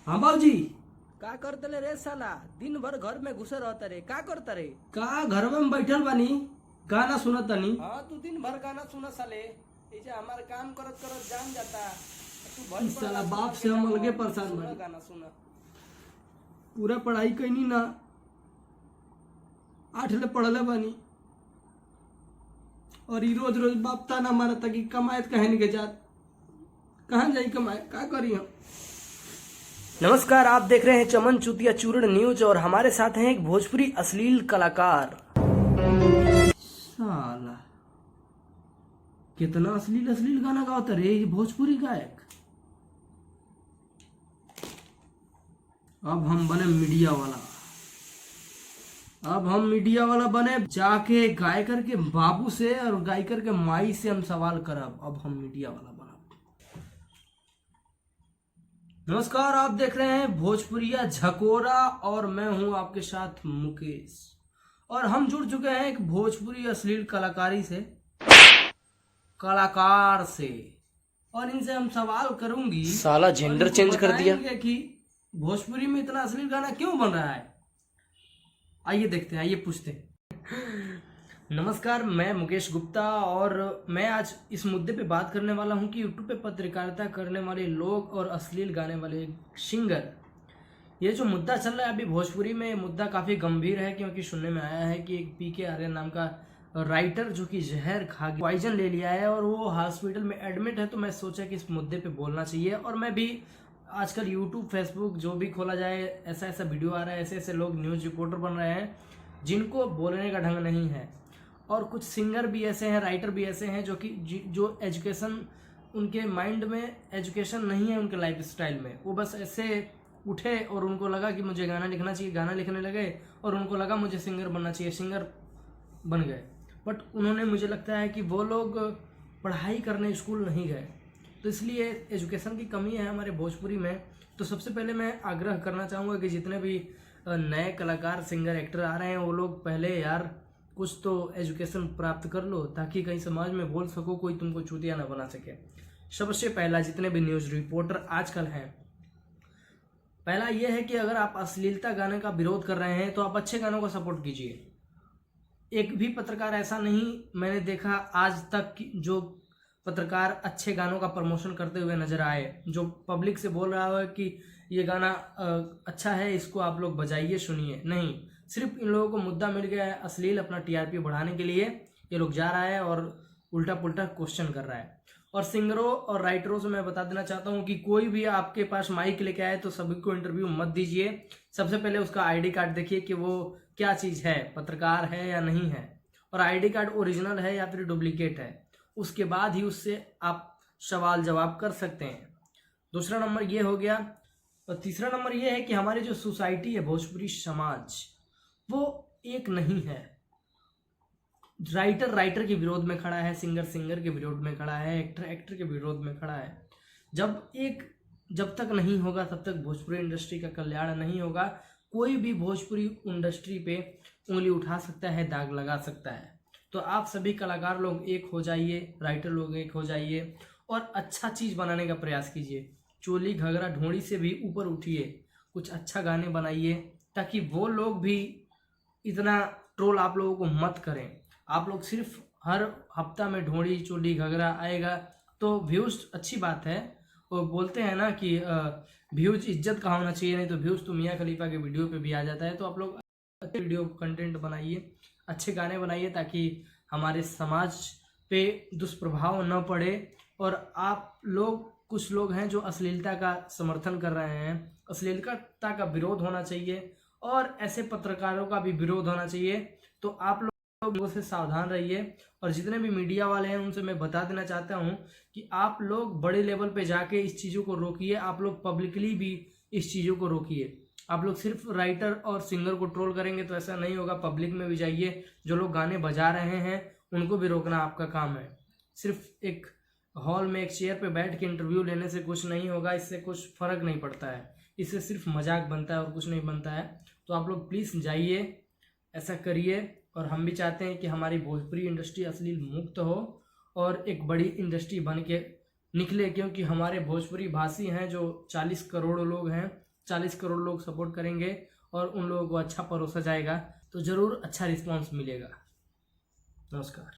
हाँ बाबूजी। का करतले रे साला? दिन भर घर में घुसे रहता रे, का करता रे? का घर में बैठल बानी, गाना सुनत तनी। हाँ, तू दिन भर गाना सुना साले। ऐसे हमारे काम करत करत जान जाता। तू इस भर साला बाप से हम अलगे परेशान सुना बानी। गाना सुना। पूरा पढ़ाई कैनी ना, 8 ले पढ़ले बानी और ई रोज रोज बाप ताना मारता कि कमायत कहे नहीं के जात, कहाँ जाई कमाए, का करी हम। नमस्कार, आप देख रहे हैं चमन चूतिया चूर्ण न्यूज और हमारे साथ हैं एक भोजपुरी अश्लील कलाकार। साला कितना अश्लील अश्लील गाना गाता रे ये भोजपुरी गायक। अब हम बने मीडिया वाला, अब हम मीडिया वाला बने, जाके गायकर के बाबू से और गायकर के माई से हम सवाल करब। अब हम मीडिया वाला बनब। नमस्कार, आप देख रहे हैं भोजपुरिया झकोरा और मैं हूं आपके साथ मुकेश, और हम जुड़ चुके हैं एक भोजपुरी अश्लील कलाकारी से, कलाकार से, और इनसे हम सवाल करूंगी। साला जेंडर चेंज कर दिया कि भोजपुरी में इतना अश्लील गाना क्यों बन रहा है। आइए देखते हैं, आइए पूछते हैं। नमस्कार, मैं मुकेश गुप्ता और मैं आज इस मुद्दे पे बात करने वाला हूं कि यूट्यूब पे पत्रकारिता करने वाले लोग और अश्लील गाने वाले सिंगर, ये जो मुद्दा चल रहा है अभी भोजपुरी में, मुद्दा काफ़ी गंभीर है। क्योंकि सुनने में आया है कि एक पीके आर्यन नाम का राइटर जो कि जहर खा के पॉइजन ले लिया है और वो हॉस्पिटल में एडमिट है। तो मैं सोचा कि इस मुद्दे पे बोलना चाहिए। और मैं भी आजकल यूट्यूब फेसबुक जो भी खोला जाए, ऐसा ऐसा वीडियो आ रहा है, ऐसे ऐसे लोग न्यूज़ रिपोर्टर बन रहे हैं जिनको बोलने का ढंग नहीं है। और कुछ सिंगर भी ऐसे हैं, राइटर भी ऐसे हैं जो कि जो एजुकेशन, उनके माइंड में एजुकेशन नहीं है, उनके लाइफ स्टाइल में। वो बस ऐसे उठे और उनको लगा कि मुझे गाना लिखना चाहिए, गाना लिखने लगे, और उनको लगा मुझे सिंगर बनना चाहिए, सिंगर बन गए। बट उन्होंने, मुझे लगता है कि वो लोग पढ़ाई करने स्कूल नहीं गए। तो इसलिए एजुकेशन की कमी है हमारे भोजपुरी में। तो सबसे पहले मैं आग्रह करना चाहूँगा कि जितने भी नए कलाकार, सिंगर, एक्टर आ रहे हैं, वो लोग पहले यार कुछ तो एजुकेशन प्राप्त कर लो, ताकि कहीं समाज में बोल सको, कोई तुमको चूतिया ना बना सके। सबसे पहला, जितने भी न्यूज़ रिपोर्टर आजकल हैं, पहला यह है कि अगर आप अश्लीलता गाने का विरोध कर रहे हैं तो आप अच्छे गानों का सपोर्ट कीजिए। एक भी पत्रकार ऐसा नहीं मैंने देखा आज तक कि जो पत्रकार अच्छे गानों का प्रमोशन करते हुए नजर आए, जो पब्लिक से बोल रहा है कि ये गाना अच्छा है, इसको आप लोग बजाइए, सुनिए। नहीं, सिर्फ इन लोगों को मुद्दा मिल गया है अश्लील, अपना टीआरपी बढ़ाने के लिए ये लोग जा रहा है और उल्टा पुल्टा क्वेश्चन कर रहा है। और सिंगरों और राइटरों से मैं बता देना चाहता हूँ कि कोई भी आपके पास माइक लेके आए तो सभी को इंटरव्यू मत दीजिए। सबसे पहले उसका आईडी कार्ड देखिए कि वो क्या चीज़ है, पत्रकार है या नहीं है, और आईडी कार्ड ओरिजिनल है या फिर डुप्लीकेट है। उसके बाद ही उससे आप सवाल जवाब कर सकते हैं। दूसरा नंबर ये हो गया। और तीसरा नंबर ये है कि हमारी जो सोसाइटी है, भोजपुरी समाज, वो एक नहीं है। राइटर के विरोध में खड़ा है, सिंगर के विरोध में खड़ा है, एक्टर के विरोध में खड़ा है। जब तक नहीं होगा तब तक भोजपुरी इंडस्ट्री का कल्याण नहीं होगा। कोई भी भोजपुरी इंडस्ट्री पे उंगली उठा सकता है, दाग लगा सकता है। तो आप सभी कलाकार लोग एक हो जाइए, राइटर लोग एक हो जाइए और अच्छा चीज़ बनाने का प्रयास कीजिए। चोली घगरा ढोंड़ी से भी ऊपर उठिए, कुछ अच्छा गाने बनाइए, ताकि वो लोग भी इतना ट्रोल आप लोगों को मत करें। आप लोग सिर्फ हर हफ्ता में ढोंड़ी चोली घगरा आएगा तो व्यूज़ अच्छी बात है। वो बोलते हैं ना कि व्यूज़ इज्जत का होना चाहिए, नहीं तो व्यूज़ तो मियाँ खलीफा के वीडियो पे भी आ जाता है। तो आप लोग अच्छे वीडियो कंटेंट बनाइए, अच्छे गाने बनाइए, ताकि हमारे समाज पे दुष्प्रभाव न पड़े। और आप लोग, कुछ लोग हैं जो अश्लीलता का समर्थन कर रहे हैं, अश्लीलता का विरोध होना चाहिए और ऐसे पत्रकारों का भी विरोध होना चाहिए। तो आप लोगों से सावधान रहिए। और जितने भी मीडिया वाले हैं उनसे मैं बता देना चाहता हूं कि आप लोग बड़े लेवल पे जाके इस चीज़ों को रोकिए। आप लोग पब्लिकली भी इस चीज़ों को रोकिए। आप लोग सिर्फ राइटर और सिंगर को ट्रोल करेंगे तो ऐसा नहीं होगा। पब्लिक में भी जाइए, जो लोग गाने बजा रहे हैं उनको भी रोकना आपका काम है। सिर्फ एक हॉल में एक चेयर पे बैठ के इंटरव्यू लेने से कुछ नहीं होगा, इससे कुछ फर्क नहीं पड़ता है, इससे सिर्फ मजाक बनता है और कुछ नहीं बनता है। तो आप लोग प्लीज़ जाइए, ऐसा करिए। और हम भी चाहते हैं कि हमारी भोजपुरी इंडस्ट्री अश्लील मुक्त हो और एक बड़ी इंडस्ट्री बन के निकले, क्योंकि हमारे भोजपुरी भाषी हैं जो 40 करोड़ लोग हैं, 40 करोड़ लोग सपोर्ट करेंगे और उन लोगों को अच्छा परोसा जाएगा तो ज़रूर अच्छा रिस्पॉन्स मिलेगा। नमस्कार।